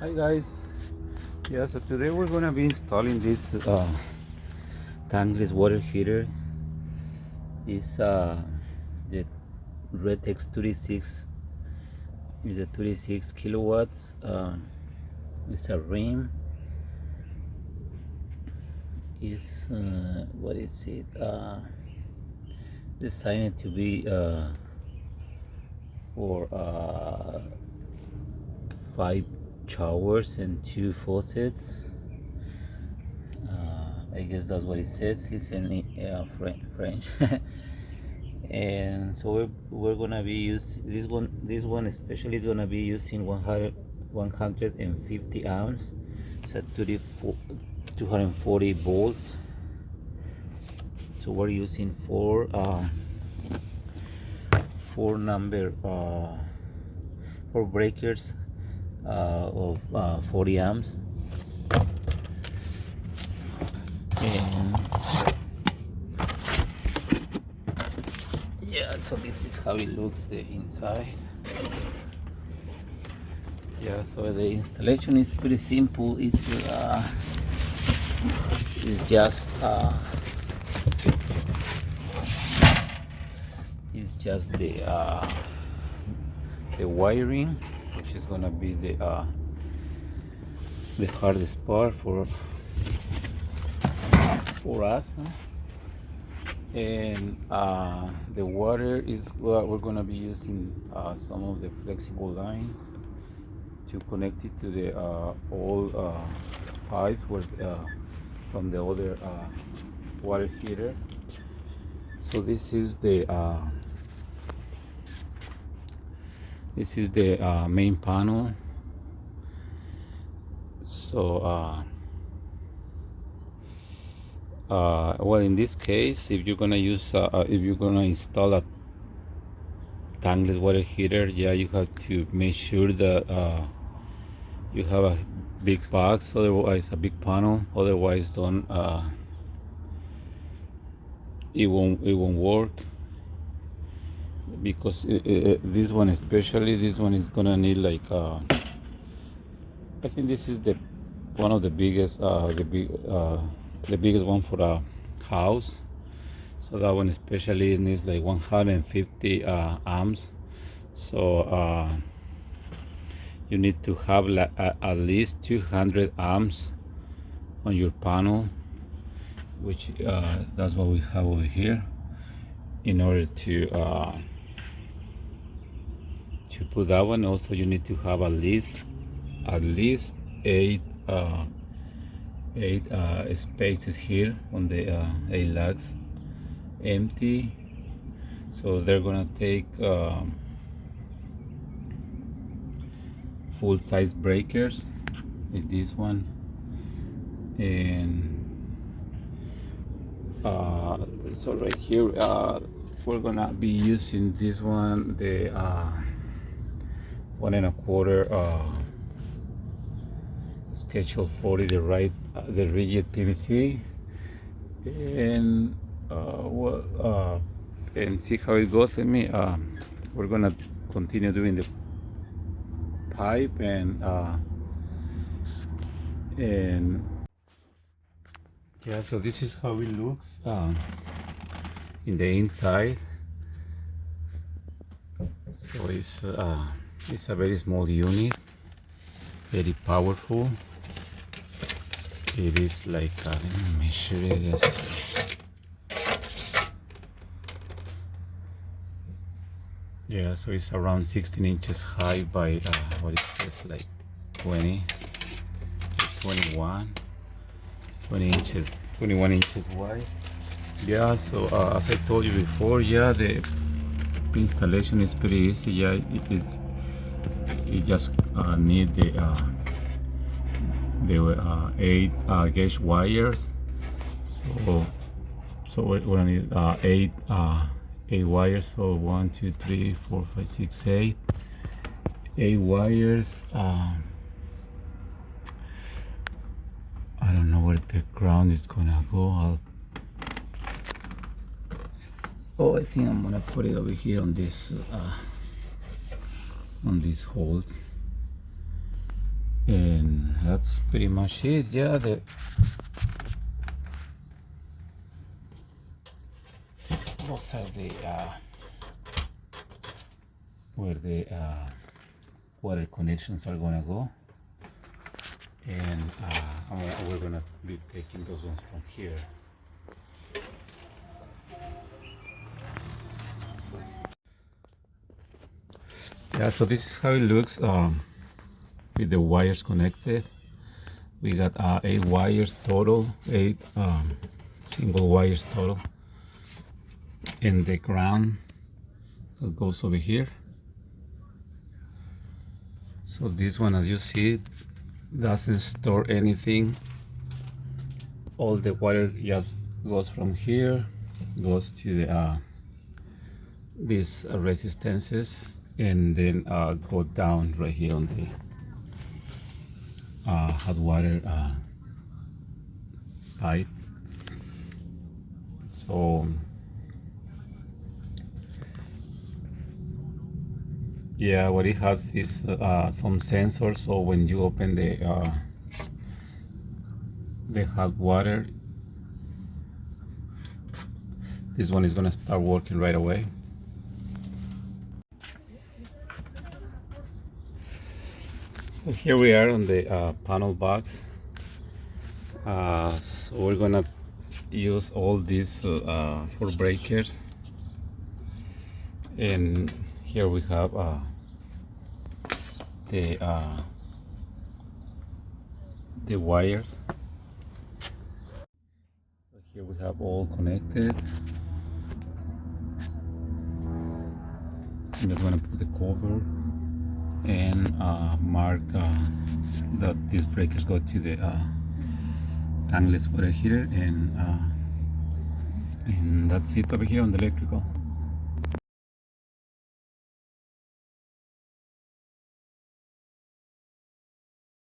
Hi guys, yeah, so today we're gonna be installing this tankless water heater. Is the Red X 36 is a 36 kilowatts. It's a rim. Is what is it? Designed to be for 5 showers and 2 faucets. I guess that's what it says. It's in French. And so we're gonna be using this one especially is gonna be using 150 amps. It's at 240 volts. So we're using four number four breakers of 40 amps. And yeah, so this is how it looks the inside. Yeah, so the installation is pretty simple. It's just the wiring, which is gonna be the hardest part for us. And the water is we're gonna be using some of the flexible lines to connect it to the old pipes from the other water heater. So this is the main panel. So well, in this case, if you're gonna install a tankless water heater, yeah, you have to make sure that you have a big box, otherwise a big panel, otherwise don't it won't work, because this one, especially this one, is gonna need like I think this is the one of the biggest the biggest one for a house. So that one especially needs like 150 amps. So you need to have at least 200 amps on your panel, which that's what we have over here. In order to put that one, also you need to have at least eight spaces here on the 8 lugs empty. So they're gonna take full size breakers like this one. And so right here we're gonna be using this one, the 1.25 schedule 40, the rigid PVC. And and see how it goes. We're gonna continue doing the pipe. And yeah, so this is how it looks in the inside. So it's a very small unit, very powerful. It is like let me measure it. Yeah, so it's around 16 inches high by what it says, like 20 inches, 21 inches wide. Yeah, so as I told you before, yeah, the installation is pretty easy. Yeah, it just need the 8 gauge wires. So we're gonna need 8 wires. So 1, 2, 3, 4, 5, 6, 8 wires. I don't know where the ground is gonna go. I think I'm gonna put it over here on this on these holes. And that's pretty much it. Yeah, those are the where the water connections are gonna go, and we're gonna be taking those ones from here. Yeah, so this is how it looks with the wires connected. We got 8 wires total, 8 single wires total, and the ground that goes over here. So this one, as you see, doesn't store anything. All the water just goes from here, goes to the these resistances, and then go down right here on the hot water pipe. So yeah, what it has is some sensors, so when you open the hot water, this one is gonna start working right away. So here we are on the panel box. So we're gonna use all these 4 breakers, and here we have the wires. So here we have all connected. I'm just gonna put the cover and mark that these breakers go to the tankless water heater, and that's it over here on the electrical.